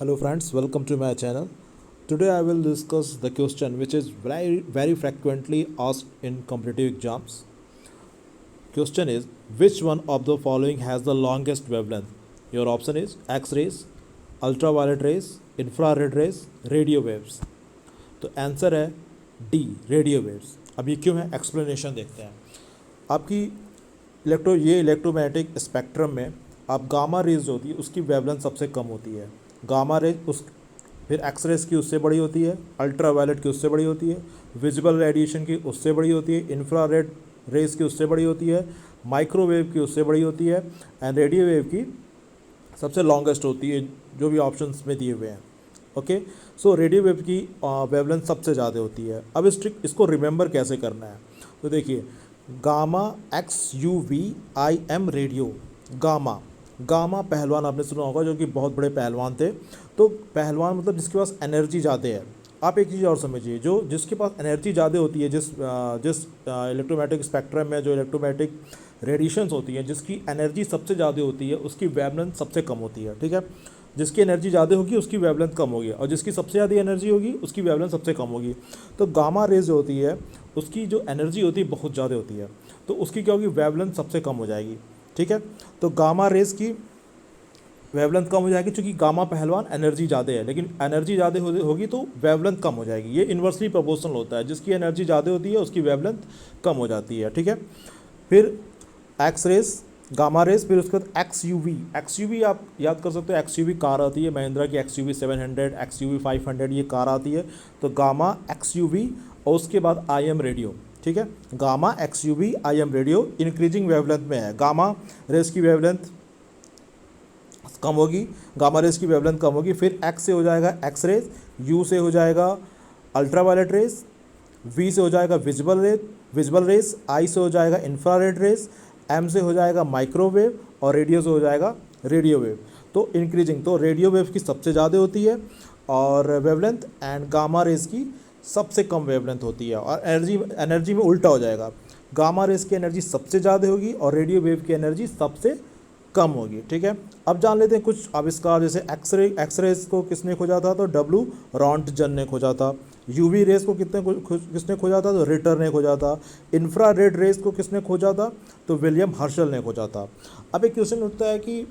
Hello friends, welcome to my channel. Today I will discuss the question which is very frequently asked in competitive exams. Question is, which one of the following has the longest wavelength? Your option is X-rays, ultraviolet rays, infrared rays, radio waves. तो answer है D, radio waves. अब ये क्यों है, explanation देखते हैं। आपकी electromagnetic spectrum में आप गामा रेज जो होती है उसकी वेवलेंथ सबसे कम होती है। गामा रेज उस फिर एक्सरेज की उससे बड़ी होती है, अल्ट्रावायलेट की उससे बड़ी होती है, विजिबल रेडिएशन की उससे बड़ी होती है, इंफ्रारेड रेज की उससे बड़ी होती है, माइक्रोवेव की उससे बड़ी होती है एंड रेडियो वेव की सबसे लॉन्गेस्ट होती है जो भी ऑप्शंस में दिए हुए हैं। ओके, सो रेडियो वेव की वेवलेंथ सबसे ज़्यादा होती है। अब इसको रिमेंबर कैसे करना है, तो देखिए गामा XUVIM रेडियो। गामा पहलवान आपने सुना होगा, जो कि बहुत बड़े पहलवान थे। तो पहलवान मतलब जिसके पास एनर्जी ज़्यादा है। आप एक चीज़ और समझिए, जिसके पास एनर्जी ज़्यादा होती है, जिस इलेक्ट्रोमैग्नेटिक स्पेक्ट्रम में जो इलेक्ट्रोमैग्नेटिक रेडिएशंस होती हैं, जिसकी एनर्जी सबसे ज़्यादा होती है उसकी वेवलेंथ सबसे कम होती है। ठीक है, जिसकी एनर्जी ज़्यादा होगी उसकी वेवलेंथ कम होगी, और जिसकी सबसे ज़्यादा एनर्जी होगी उसकी वेवलेंथ सबसे कम होगी। तो गामा रेज जो होती है उसकी जो एनर्जी होती है बहुत ज़्यादा होती है, तो उसकी क्या होगी, वेवलेंथ सबसे कम हो जाएगी। ठीक है, तो गामा रेज की वेवलेंथ कम हो जाएगी, क्योंकि गामा पहलवान एनर्जी ज़्यादा है, लेकिन एनर्जी ज़्यादा होगी तो वेवलेंथ कम हो जाएगी। ये इन्वर्सली प्रोपोर्शनल होता है, जिसकी एनर्जी ज़्यादा होती है उसकी वेवलेंथ कम हो जाती है। ठीक है, फिर एक्स रेज, गामा रेज, फिर उसके बाद एक्स यू वी आप याद कर सकते हो। XUV कार आती है महिंद्रा की, XUV 700, XUV 500 ये कार आती है। तो गामा XUV और उसके बाद IM रेडियो। ठीक है, gamma XUV IM radio increasing wavelength में है। गामा रेज की वेवलेंथ कम होगी, गामा रेज की वेवलेंथ कम होगी। फिर एक्स से हो जाएगा एक्स रेज, यू से हो जाएगा अल्ट्रावायलेट रेज, वी से हो जाएगा विजिबल रेज, आई से हो जाएगा इंफ्रारेड रेज, एम से हो जाएगा माइक्रोवेव और रेडियो से हो जाएगा रेडियो वेव। तो इंक्रीजिंग, तो रेडियो वेव की सबसे ज़्यादा होती है और वेवलेंथ, एंड गामा रेज की सबसे कम वेवलेंथ होती है। और एनर्जी में उल्टा हो जाएगा, गामा रेज की एनर्जी सबसे ज़्यादा होगी और रेडियो वेव की एनर्जी सबसे कम होगी। ठीक है, अब जान लेते हैं कुछ आविष्कार। जैसे एक्सरेज को किसने खोजा था, तो डब्ल्यू रॉन्टजन ने खोजा था। यूवी रेज को किसने खोजा था, तो रिटर ने खोजा था। इंफ्रारेड रेज को किसने खोजा था, तो विलियम हर्शल ने खोजा था। अब एक क्वेश्चन उठता है कि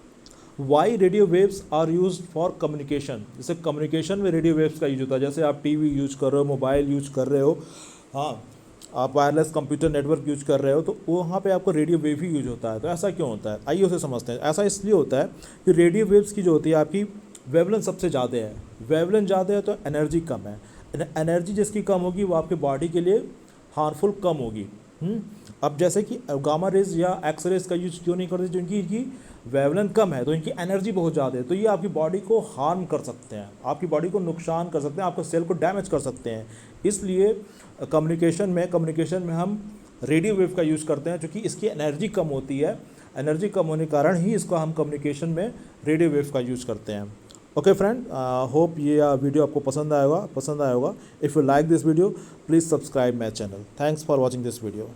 why radio waves are use for communication. जैसे कम्युनिकेशन में रेडियो वेव्स का यूज होता है, जैसे आप टीवी यूज कर रहे हो, मोबाइल यूज कर रहे हो, हाँ आप वायरलेस कंप्यूटर नेटवर्क यूज कर रहे हो, तो वहाँ पे आपको रेडियो वेव ही यूज होता है। तो ऐसा क्यों होता है, आइए उसे समझते हैं। ऐसा इसलिए होता है कि रेडियो वेव्स की जो होती है आपकी वेवलेंथ सबसे ज़्यादा है। वेवलेंथ ज़्यादा है तो एनर्जी कम है। एनर्जी जिसकी कम होगी वो आपके बॉडी के लिए हार्मफुल कम होगी। अब जैसे कि गामा रेज या एक्स रेज का यूज क्यों नहीं करते, क्योंकि इनकी वेवलेंथ कम है तो इनकी एनर्जी बहुत ज़्यादा है, तो ये आपकी बॉडी को हार्म कर सकते हैं, आपकी बॉडी को नुकसान कर सकते हैं, आपके सेल को डैमेज कर सकते हैं। इसलिए कम्युनिकेशन में हम रेडियो वेव का यूज़ करते हैं, क्योंकि इसकी एनर्जी कम होती है। एनर्जी कम होने के कारण ही इसको हम कम्युनिकेशन में रेडियो वेव का यूज़ करते हैं। ओके फ्रेंड, होप ये वीडियो आपको पसंद आया होगा। If you like this video, please subscribe my channel. Thanks for watching this video.